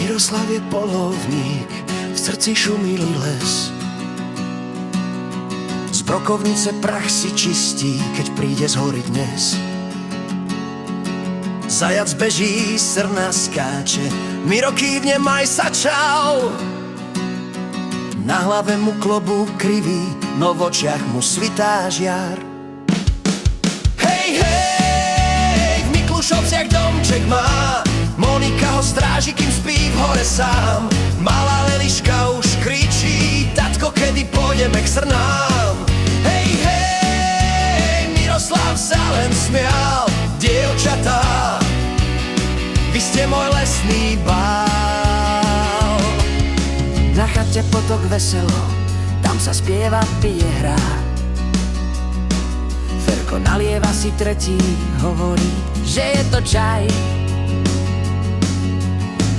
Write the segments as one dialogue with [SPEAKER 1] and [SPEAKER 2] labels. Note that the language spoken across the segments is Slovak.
[SPEAKER 1] Miroslav je polovník, v srdci šumilý les. Z brokovnice prach si čistí, keď príde z hory dnes. Zajac beží, srna skáče, Miro kývne, maj sa čau. Na hlave mu klobúk krivý, no v očiach mu svitá žiar. Hej, hej, v Miklušovciach domček má, Monika ho stráži, kým spí v hore sám. Malá Eliška už kričí, tatko, kedy pôjdeme k srnám. Hej, hej, Miroslav sa len smial, dievčatá, vy ste môj lesný bál. Na chate potok veselo, tam sa spieva, pije, hrá. Ferko nalieva si tretí, hovorí, že je to čaj.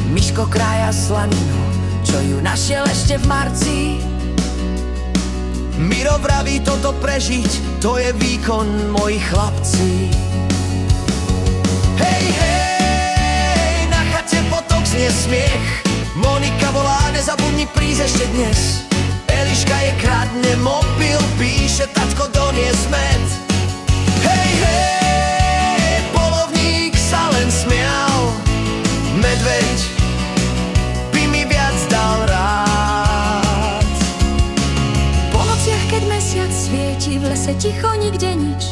[SPEAKER 1] Miško krája slaninu, čo ju našiel ešte v marci. Miro vraví, toto prežiť, to je výkon, moji chlapci. Hej, hej, na chate potok znie smiech, Monika volá, nezabudni prísť ešte dnes. Eliška je kradne mobil, píše, tatko, donies med. Hej, hej, polovník sa len smial, medveď by mi viac dal rád.
[SPEAKER 2] Po nociach, keď mesiac svieti, v lese ticho, nikde nič.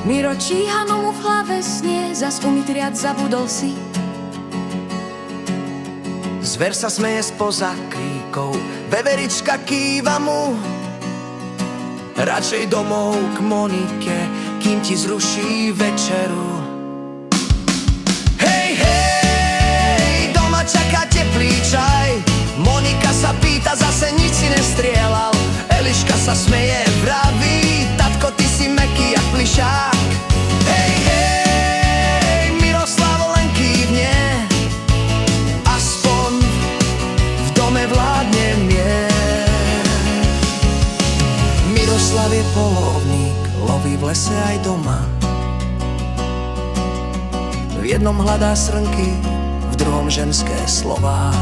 [SPEAKER 2] Miro číha, no mu v hlave snie, zas umyť riad zabudol si.
[SPEAKER 1] Zver sa smeje spoza kríkov, veverička kýva mu. Radšej domov k Monike, kým ti zruší večeru. Hej, hej, doma čaká teplý čaj, Monika sa pýta, zase nič si nestrieľal. Eliška sa smeje, vraví, tatko, ty si mäkký jak plišák. Hej, hej, Miroslav len kývne, aspoň v dome vládne mier. Miroslav je polovník, loví v lese aj doma. V jednom hľadá srnky, v druhom ženské slová.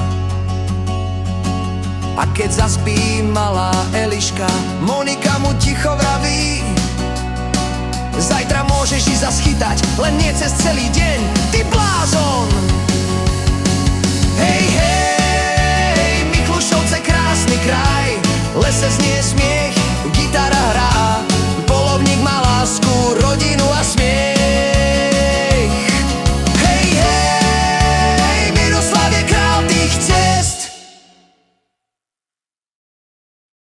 [SPEAKER 1] A keď zaspí malá Eliška, Monika mu ticho vraví, zajtra môžeš ísť zaschytať, len nie cez celý deň, ty blázon! Hej, hej, Miklušovce, krásny kraj, lese znie smiech.